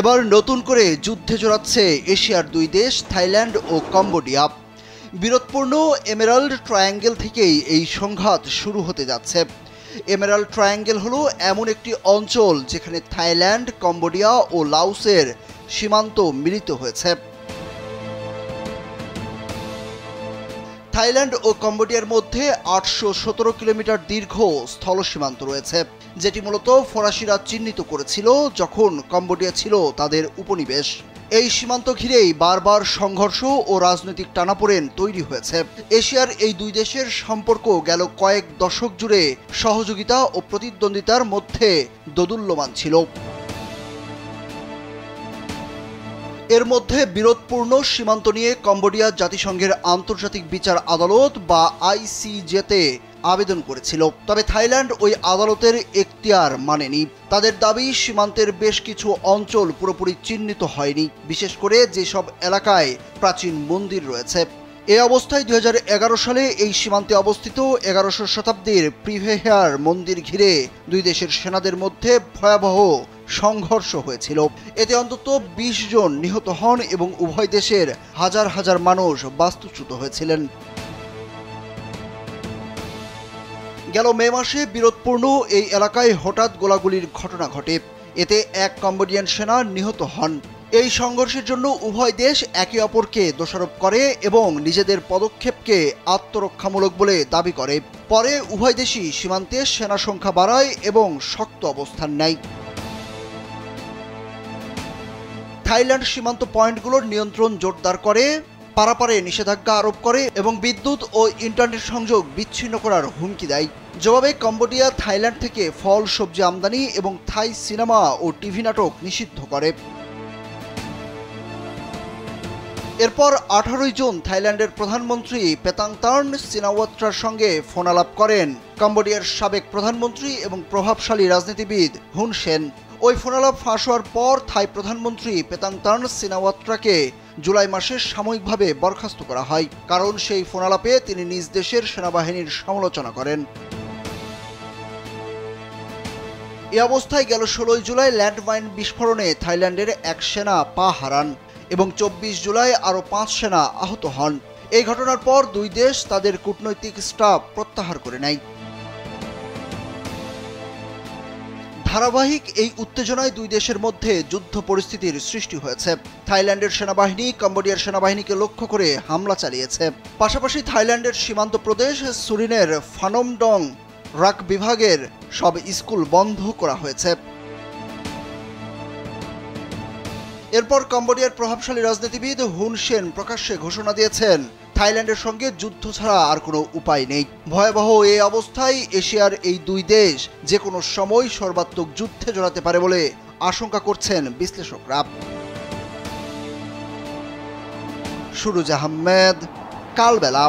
এবার নতুন করে যুদ্ধে জড়াচ্ছে এশিয়ার দুই দেশ থাইল্যান্ড ও কম্বোডিয়া। বিরোধপূর্ণ এমেরাল্ড ট্রায়াঙ্গেল থেকেই এই সংঘাত শুরু হতে যাচ্ছে। এমেরাল্ড ট্রায়াঙ্গেল হলো এমন একটি অঞ্চল যেখানে থাইল্যান্ড, কম্বোডিয়া ও লাওসের সীমান্ত মিলিত হয়েছে। থাইল্যান্ড ও কম্বোডিয়ার মধ্যে ৮১৭ কিলোমিটার দীর্ঘ স্থল সীমান্ত রয়েছে, যেটি মূলত ফরাসিরা চিহ্নিত করেছিল যখন কম্বোডিয়া ছিল তাদের উপনিবেশ। এই সীমান্ত ঘিরেই বারবার সংঘর্ষ ও রাজনৈতিক টানাপোড়েন তৈরি হয়েছে। এশিয়ার এই দুই দেশের সম্পর্ক গেল কয়েক দশক জুড়ে সহযোগিতা ও প্রতিদ্বন্দ্বিতার মধ্যে দোদুল্যমান ছিল। এর মধ্যে বিরোধপূর্ণ সীমান্ত নিয়ে কম্বোডিয়া জাতিসংঘের আন্তর্জাতিক বিচার আদালত বা আইসিজেতে আবেদন করেছিল, তবে থাইল্যান্ড ওই আদালতের এখতিয়ার মানেনি। তাদের দাবি, সীমান্তের বেশ কিছু অঞ্চল পুরোপুরি চিহ্নিত হয়নি, বিশেষ করে যেসব এলাকায় প্রাচীন মন্দির রয়েছে। এ অবস্থায় ২০১১ সালে এই সীমান্তে অবস্থিত ১১শ শতাব্দীর প্রিভেহেয়ার মন্দির ঘিরে দুই দেশের সেনাদের মধ্যে ভয়াবহ সংঘর্ষ হয়েছিল। এতে অন্তত ২০ জন নিহত হন এবং উভয় দেশের হাজার হাজার মানুষ বাস্তুচ্যুত হয়েছিলেন। গেল মে মাসে বিরোধপূর্ণ এই এলাকায় হঠাৎ গোলাগুলির ঘটনা ঘটে। এতে এক কম্বোডিয়ান সেনা নিহত হন। এই সংঘর্ষের জন্য উভয় দেশ একে অপরকে দোষারোপ করে এবং নিজেদের পদক্ষেপকে আত্মরক্ষামূলক বলে দাবি করে। পরে উভয় দেশই সীমান্তে সেনা সংখ্যা বাড়ায় এবং শক্ত অবস্থান নেয়। থাইল্যান্ড সীমান্ত পয়েন্টগুলোর নিয়ন্ত্রণ জোরদার করে, পারাপারে নিষেধাজ্ঞা আরোপ করে এবং বিদ্যুৎ ও ইন্টারনেট সংযোগ বিচ্ছিন্ন করার হুমকি দেয়। জবাবে কম্বোডিয়া থাইল্যান্ড থেকে ফল, সবজি আমদানি এবং থাই সিনেমা ও টিভি নাটক নিষিদ্ধ করে। এরপর ১৮ জুন থাইল্যান্ডের প্রধানমন্ত্রী পেতাংতার্ন সিনাওয়াত্রার সঙ্গে ফোন আলাপ করেন কম্বোডিয়ার সাবেক প্রধানমন্ত্রী এবং প্রভাবশালী রাজনীতিবিদ হুন সেন। ওই ফোনালাপ ফাঁস হওয়ার পর থাই প্রধানমন্ত্রী পেতাংতার্ন সিনাওয়াত্রাকে জুলাই মাসে সাময়িকভাবে বরখাস্ত করা হয়, কারণ সেই ফোনালাপে তিনি নিজ দেশের সেনাবাহিনীর সমালোচনা করেন। এ অবস্থায় গেল ১৬ জুলাই ল্যান্ডমাইন বিস্ফোরণে থাইল্যান্ডের এক সেনা পা হারান এবং ২৪ জুলাই আরও ৫ সেনা আহত হন। এই ঘটনার পর দুই দেশ তাদের কূটনৈতিক স্টাফ প্রত্যাহার করে নেয়। ধারাবাহিক এই উত্তেজনায় দুই দেশের মধ্যে যুদ্ধ পরিস্থিতির সৃষ্টি হয়েছে। থাইল্যান্ডের সেনাবাহিনী কম্বোডিয়ার সেনাবাহিনীকে লক্ষ্য করে হামলা চালিয়েছে। পাশাপাশি থাইল্যান্ডের সীমান্ত প্রদেশ সুরিনের ফানোমডং রাক বিভাগের সব স্কুল বন্ধ করা হয়েছে। এরপর কম্বোডিয়ার প্রভাবশালী রাজনীতিবিদ হুন সেন প্রকাশ্যে ঘোষণা দিয়েছেন, থাইল্যান্ডের সঙ্গে যুদ্ধ ছাড়া আর কোনো উপায় নেই। ভয়াবহ এই অবস্থায় এশিয়ার এই দুই দেশ যে কোনো সময় সর্বাত্মক যুদ্ধে জড়াতে পারে বলে আশঙ্কা করছেন বিশ্লেষকরা। সুরুজ আহমেদ, কালবেলা।